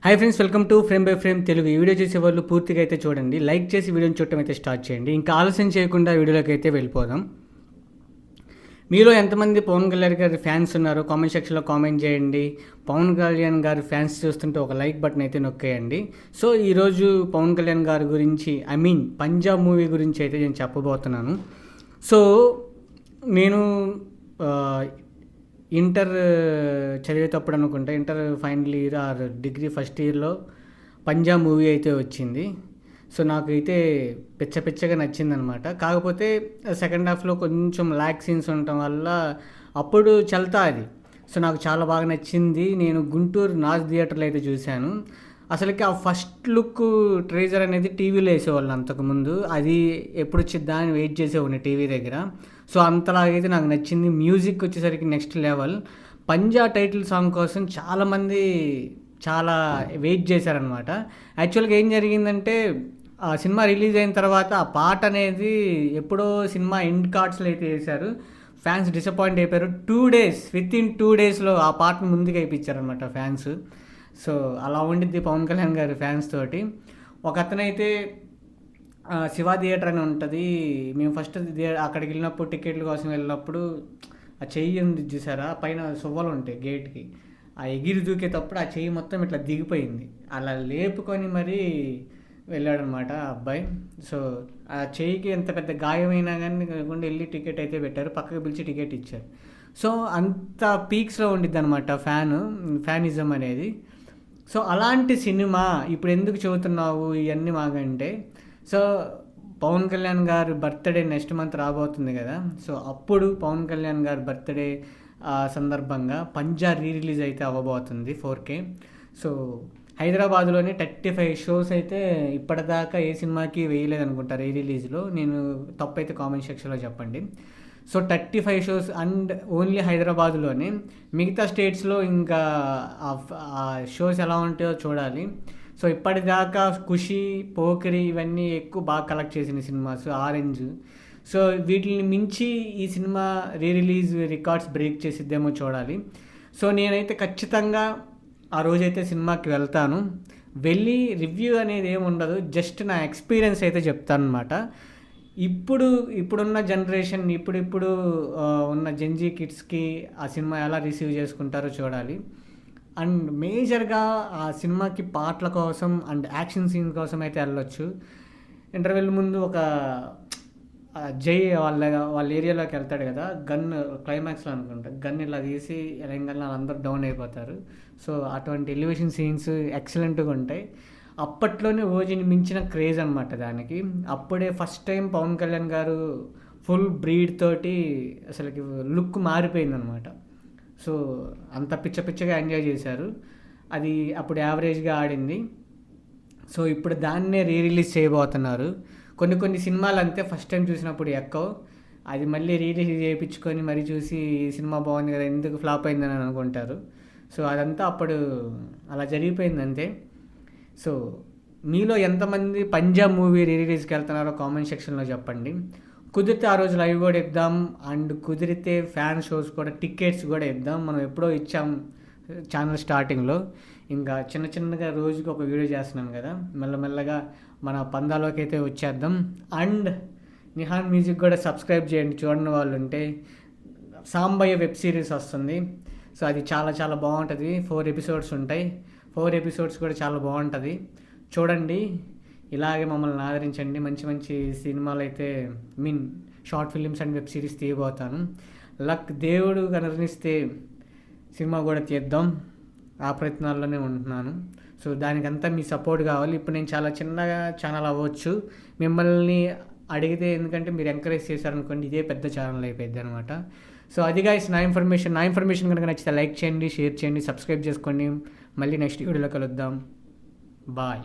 Hi friends, welcome to frame by frame Telugu. ఈ video చేసే వాళ్ళు పూర్తిగా అయితే చూడండి, లైక్ చేసి వీడియోని చూడటం అయితే స్టార్ట్ చేయండి. ఇంకా ఆలస్యం చేయకుండా వీడియోలోకి అయితే వెళ్ళిపోదాం. మీలో ఎంతమంది పవన్ కళ్యాణ్ గారి ఫ్యాన్స్ ఉన్నారో కామెంట్ సెక్షన్లో కామెంట్ చేయండి. పవన్ కళ్యాణ్ గారి ఫ్యాన్స్ చూస్తుంటే ఒక లైక్ బటన్ అయితే నొక్కేయండి. సో ఈరోజు పవన్ కళ్యాణ్ గారి గురించి పంజాబ్ మూవీ గురించి అయితే నేను చెప్పబోతున్నాను. సో నేను ఇంటర్ చదివేటప్పుడు అనుకుంటా, inter final year are degree first ఇయర్లో పంజాబ్ మూవీ అయితే వచ్చింది. సో నాకైతే పిచ్చగా నచ్చిందనమాట. కాకపోతే సెకండ్ హాఫ్లో కొంచెం ల్యాక్ సీన్స్ ఉండటం వల్ల అప్పుడు చల్తా అది. సో నాకు చాలా బాగా నచ్చింది. నేను గుంటూరు నాజ్ థియేటర్లో అయితే చూశాను. అసలుకి ఆ ఫస్ట్ లుక్ ట్రేజర్ అనేది టీవీలో వేసేవాళ్ళు అంతకుముందు. అది ఎప్పుడు వచ్చిద్దా అని వెయిట్ చేసేవాడిని టీవీ దగ్గర. సో అంతలాగైతే నాకు నచ్చింది. మ్యూజిక్ వచ్చేసరికి next level. Punjab title song కోసం చాలామంది చాలా వెయిట్ చేశారనమాట. యాక్చువల్గా ఏం జరిగిందంటే, ఆ సినిమా రిలీజ్ అయిన తర్వాత ఆ పాట అనేది ఎప్పుడో సినిమా ఎండ్ కార్డ్స్లో అయితే వేశారు. ఫ్యాన్స్ డిసప్పాయింట్ అయిపోయారు. 2 days, వితిన్ 2 daysలో ఆ పాటను ముందుకు అయిపించారనమాట ఫ్యాన్స్. సో అలా ఉండిద్ది పవన్ కళ్యాణ్ గారి ఫ్యాన్స్ తోటి. ఒక అతనైతే శివ థియేటర్ అని ఉంటుంది, మేము ఫస్ట్ అక్కడికి వెళ్ళినప్పుడు టికెట్ల కోసం వెళ్ళినప్పుడు ఆ చెయ్యి ఉంది చూసారా, పైన సువ్వలు ఉంటాయి గేట్కి, ఆ ఎగిరి దూకేటప్పుడు ఆ చెయ్యి మొత్తం ఇట్లా దిగిపోయింది. అలా లేపుకొని మరీ వెళ్ళాడనమాట ఆ అబ్బాయి. సో ఆ చెయ్యికి ఎంత పెద్ద గాయమైనా కానీ కాకుండా వెళ్ళి టికెట్ అయితే పెట్టారు, పక్కకు పిలిచి టికెట్ ఇచ్చారు. సో అంత పీక్స్లో ఉండిద్ది అనమాట ఫ్యానిజం అనేది. సో అలాంటి సినిమా ఇప్పుడు ఎందుకు చెబుతున్నావు ఇవన్నీ మాకంటే, సో పవన్ కళ్యాణ్ గారి బర్త్డే నెక్స్ట్ మంత్ రాబోతుంది కదా. సో అప్పుడు పవన్ కళ్యాణ్ గారి బర్త్డే సందర్భంగా పంజాబ్ రిలీజ్ అయితే అవ్వబోతుంది 4K. సో హైదరాబాద్లోనే 35 షోస్ అయితే ఇప్పటిదాకా ఏ సినిమాకి వేయలేదు అనుకుంటా రిలీజ్లో. నేను తప్పైతే కామెంట్ సెక్షన్లో చెప్పండి. సో 35 షోస్ అండ్ ఓన్లీ హైదరాబాద్లోనే. మిగతా స్టేట్స్లో ఇంకా ఆ షోస్ ఎలా ఉంటాయో చూడాలి. సో ఇప్పటిదాకా ఖుషి, పోకిరి ఇవన్నీ ఎక్కువ బాగా కలెక్ట్ చేసిన సినిమాస్, ఆరెంజ్. సో వీటిని మించి ఈ సినిమా రిలీజ్ రికార్డ్స్ బ్రేక్ చేసిద్దేమో చూడాలి. సో నేనైతే ఖచ్చితంగా ఆ రోజైతే సినిమాకి వెళ్తాను. వెళ్ళి రివ్యూ అనేది ఏమి ఉండదు, జస్ట్ నా ఎక్స్పీరియన్స్ అయితే చెప్తాను అనమాట. ఇప్పుడున్న జనరేషన్, ఇప్పుడు ఉన్న జెన్జీ కిడ్స్కి ఆ సినిమా ఎలా రిసీవ్ చేసుకుంటారో చూడాలి. అండ్ మేజర్గా ఆ సినిమాకి పాటల కోసం అండ్ యాక్షన్ సీన్ కోసం అయితే వెళ్ళొచ్చు. ఇంటర్వెల్ ముందు ఒక జై వాళ్ళ ఏరియాలోకి వెళ్తాడు కదా, గన్ క్లైమాక్స్లో అనుకుంటా, గన్ ఇలా తీసి ఎలంగానే అందరూ డౌన్ అయిపోతారు. సో అటువంటి ఎలివేషన్ సీన్స్ ఎక్సలెంట్గా ఉంటాయి. అప్పట్లోనే ఓజీని మించిన క్రేజ్ అనమాట దానికి. అప్పుడే ఫస్ట్ టైం పవన్ కళ్యాణ్ గారు ఫుల్ బ్రీడ్ తోటి అసలుకి లుక్ మారిపోయిందనమాట. సో అంత పిచ్చగా ఎంజాయ్ చేశారు. అది అప్పుడు యావరేజ్గా ఆడింది. సో ఇప్పుడు దాన్నే రిలీజ్ చేయబోతున్నారు. కొన్ని సినిమాలు అంతే, ఫస్ట్ టైం చూసినప్పుడు ఎక్కువ అది మళ్ళీ రిలీజ్ చేయించుకొని మరీ చూసి సినిమా బాగుంది కదా ఎందుకు ఫ్లాప్ అయిందని అనుకుంటారు. సో అదంతా అప్పుడు అలా జరిగిపోయింది అంతే. సో మీలో ఎంతమంది పంజాబ్ మూవీ రిలీజ్కి వెళ్తున్నారో కామెంట్ సెక్షన్లో చెప్పండి. కుదిరితే ఆ రోజు లైవ్ కూడా ఇద్దాం, అండ్ కుదిరితే ఫ్యాన్ షోస్ కూడా టికెట్స్ కూడా ఇద్దాం. మనం ఎప్పుడో ఇచ్చాం ఛానల్ స్టార్టింగ్లో. ఇంకా చిన్నగా రోజుకి ఒక వీడియో చేస్తున్నాం కదా, మెల్లమెల్లగా మన పందాలోకి అయితే వచ్చేద్దాం. అండ్ నిహాన్ మ్యూజిక్ కూడా సబ్స్క్రైబ్ చేయండి చూడని వాళ్ళు ఉంటే. సాంబయ్య వెబ్ సిరీస్ వస్తుంది. సో అది చాలా బాగుంటుంది. 4 episodes ఉంటాయి. 4 episodes కూడా చాలా బాగుంటుంది, చూడండి. ఇలాగే మమ్మల్ని ఆదరించండి. మంచి సినిమాలు అయితే short films and web series తీయబోతాను. దేవుడు కనుగొనిస్తే సినిమా కూడా తీద్దాం, ఆ ప్రయత్నాల్లోనే ఉంటున్నాను. సో దానికంతా మీ సపోర్ట్ కావాలి. ఇప్పుడు నేను చాలా చిన్నగా ఛానల్ అవ్వచ్చు, మిమ్మల్ని అడిగితే, ఎందుకంటే మీరు ఎంకరేజ్ చేశారనుకోండి ఇదే పెద్ద ఛానల్ అయిపోయింది అనమాట. సో అది గైస్ నా ఇన్ఫర్మేషన్ కనుక నచ్చితే లైక్ చేయండి, షేర్ చేయండి, సబ్స్క్రైబ్ చేసుకోండి. మళ్ళీ నెక్స్ట్ వీడియోలో కలుద్దాం. బాయ్.